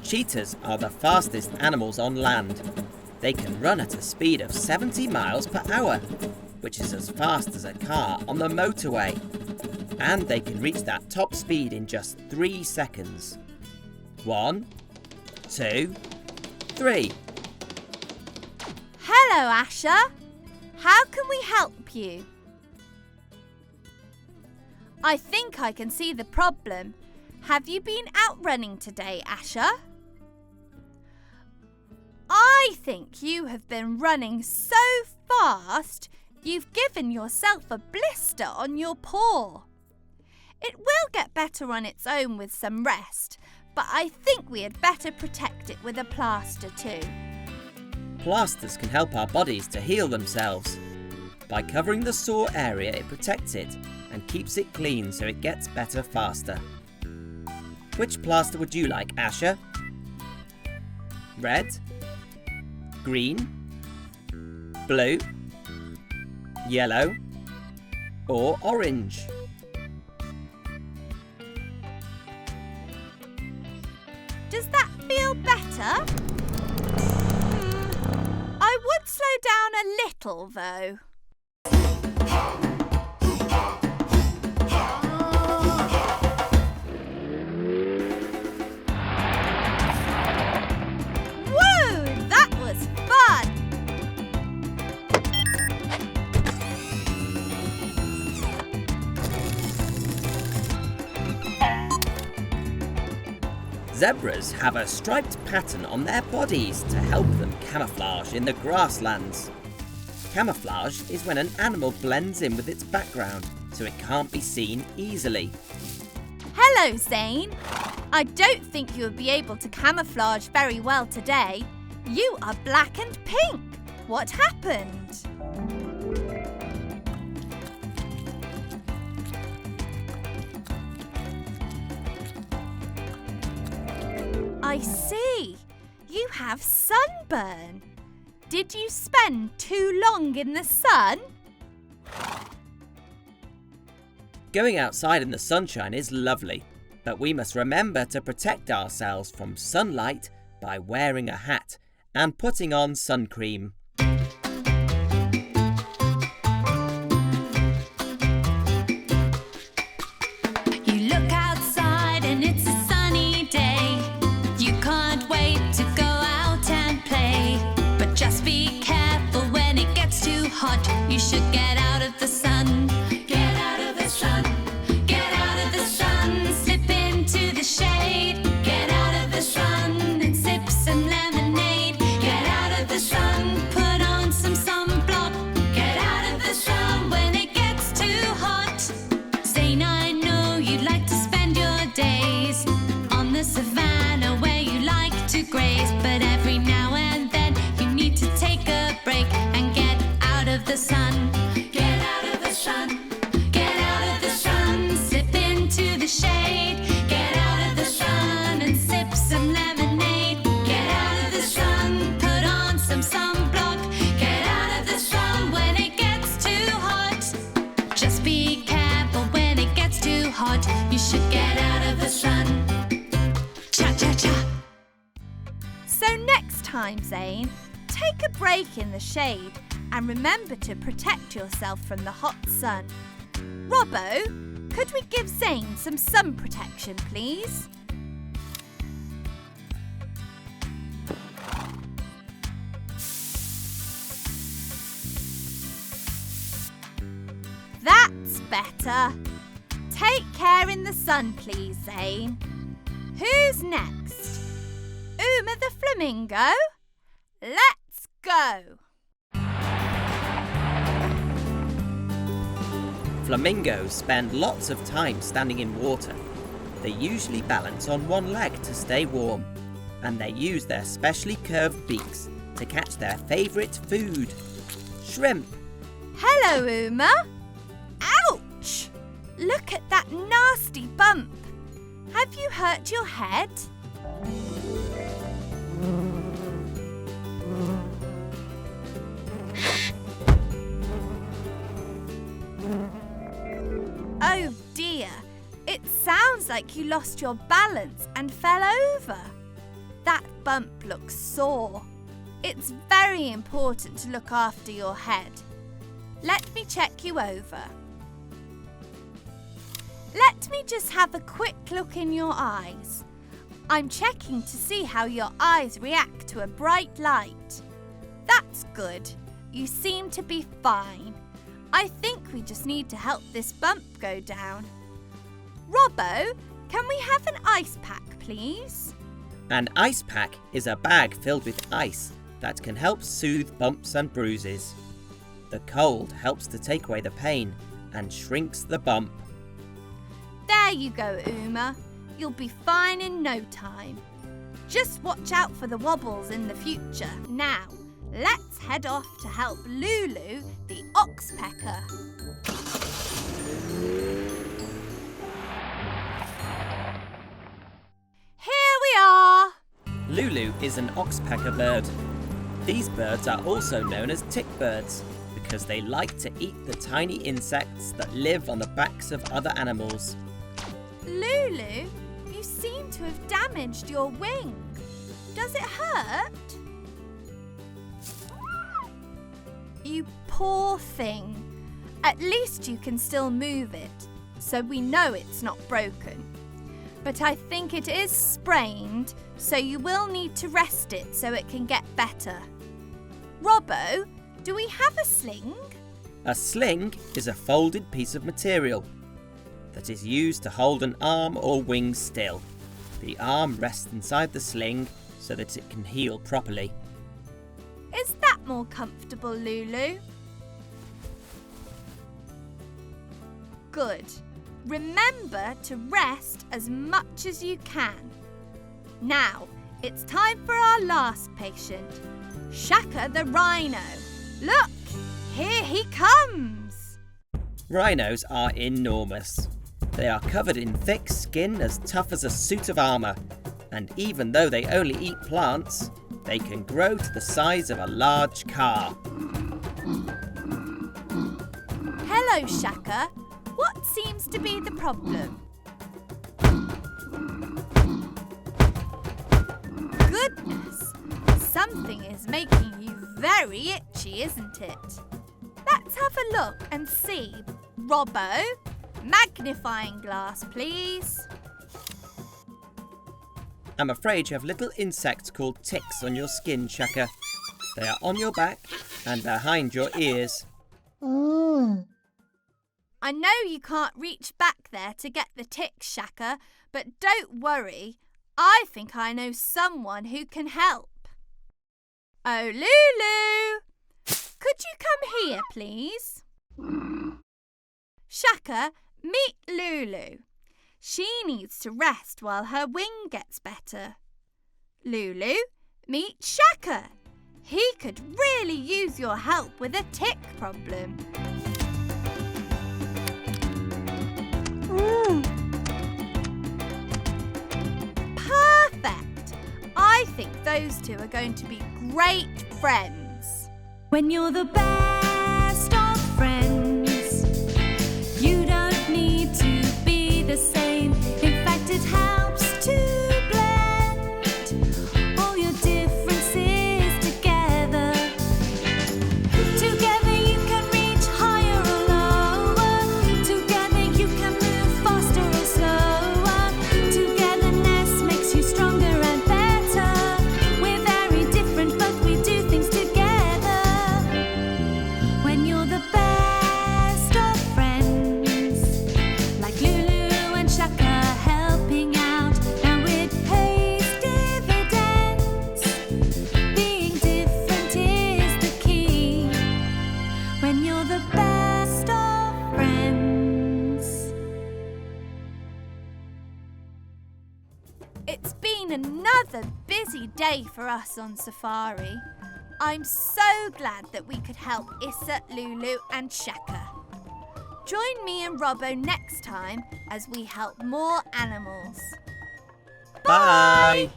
Cheetahs are the fastest animals on land. They can run at a speed of 70 miles per hour, which is as fast as a car on the motorway. And they can reach that top speed in just 3 seconds. 1, 2, 3. Hello, Asha. How can we help you? I think I can see the problem. Have you been out running today, Asha? I think you have been running so fast you've given yourself a blister on your paw. It will get better on its own with some rest, but I think we had better protect it with a plaster too. Plasters can help our bodies to heal themselves. By covering the sore area, it protects it and keeps it clean so it gets better faster. Which plaster would you like, Asha? Red? Green? Blue? Yellow? Or orange? Does that feel better? I would slow down a little though. Woo! That was fun! Zebras have a striped pattern on their bodies to help them camouflage in the grasslands. Camouflage is when an animal blends in with its background so it can't be seen easily. Hello, Zain. I don't think you'll be able to camouflage very well today. You are black and pink. What happened? I see. You have sunburn. Did you spend too long in the sun? Going outside in the sunshine is lovely, but we must remember to protect ourselves from sunlight by wearing a hat and putting on sun cream. You look outside and it's a sunny day. You can't wait to go out and play. But just be careful when it gets too hot. You should get out of the sun. Get out of the sun. Get out of the sun. Slip into the shade. Get out of the sun and sip some lemonade. Get out of the sun. Put on some sunblock. Get out of the sun when it gets too hot. Zain, I know you'd like to spend your days on the savannah where you like to graze, but every now and then you need to take a break and get out of the sun. Get out of the sun. Get out of the sun. Slip into the shade. Get out of the sun and sip some lemonade. Get out of the sun. Put on some sunblock. Get out of the sun when it gets too hot. Just be careful when it gets too hot. You should get out of the sun. Cha-cha-cha. So next time, Zain, take a break in the shade and remember to protect yourself from the hot sun. Robbo, could we give Zain some sun protection, please? That's better. Take care in the sun, please, Zain. Who's next? Uma the Flamingo? Let's go! Flamingos spend lots of time standing in water. They usually balance on one leg to stay warm, and they use their specially curved beaks to catch their favourite food, shrimp. Hello, Uma. Ouch! Look at that nasty bump. Have you hurt your head? Oh dear, it sounds like you lost your balance and fell over. That bump looks sore. It's very important to look after your head. Let me check you over. Let me just have a quick look in your eyes. I'm checking to see how your eyes react to a bright light. That's good. You seem to be fine. I think we just need to help this bump go down. Robbo, can we have an ice pack, please? An ice pack is a bag filled with ice that can help soothe bumps and bruises. The cold helps to take away the pain and shrinks the bump. There you go, Uma. You'll be fine in no time. Just watch out for the wobbles in the future. Now, let's head off to help Lulu, the Oxpecker. Here we are! Lulu is an oxpecker bird. These birds are also known as tick birds because they like to eat the tiny insects that live on the backs of other animals. Lulu, you seem to have damaged your wing. Does it hurt? You poor thing. At least you can still move it, so we know it's not broken. But I think it is sprained, so you will need to rest it so it can get better. Robbo, do we have a sling? A sling is a folded piece of material that is used to hold an arm or wing still. The arm rests inside the sling so that it can heal properly. Is that more comfortable, Lulu? Good. Remember to rest as much as you can. Now, it's time for our last patient, Shaka the Rhino. Look, here he comes. Rhinos are enormous. They are covered in thick skin as tough as a suit of armour, and even though they only eat plants, they can grow to the size of a large car. Hello, Shaka. What seems to be the problem? Goodness, something is making you very itchy, isn't it? Let's have a look and see. Robbo, magnifying glass, please. I'm afraid you have little insects called ticks on your skin, Shaka. They are on your back and behind your ears. I know you can't reach back there to get the ticks, Shaka, but don't worry. I think I know someone who can help. Oh, Lulu! Could you come here, please? Shaka, meet Lulu. She needs to rest while her wing gets better. Lulu, meet Shaka. He could really use your help with a tick problem. Perfect! I think those two are going to be great friends. When you're the best of friends, you don't need to be the same. In fact, it helps to blend all your differences together. Together you can reach higher or lower. Together you can move faster or slower. Togetherness makes you stronger and better. We're very different, but we do things together. When you're the best of friends, like Lulu and Shaka helping out, now it pays dividends. Being different is the key. When you're the best of friends. It's been another busy day for us on safari. I'm so glad that we could help Issa, Lulu and Shaka. Join me and Robbo next time as we help more animals. Bye!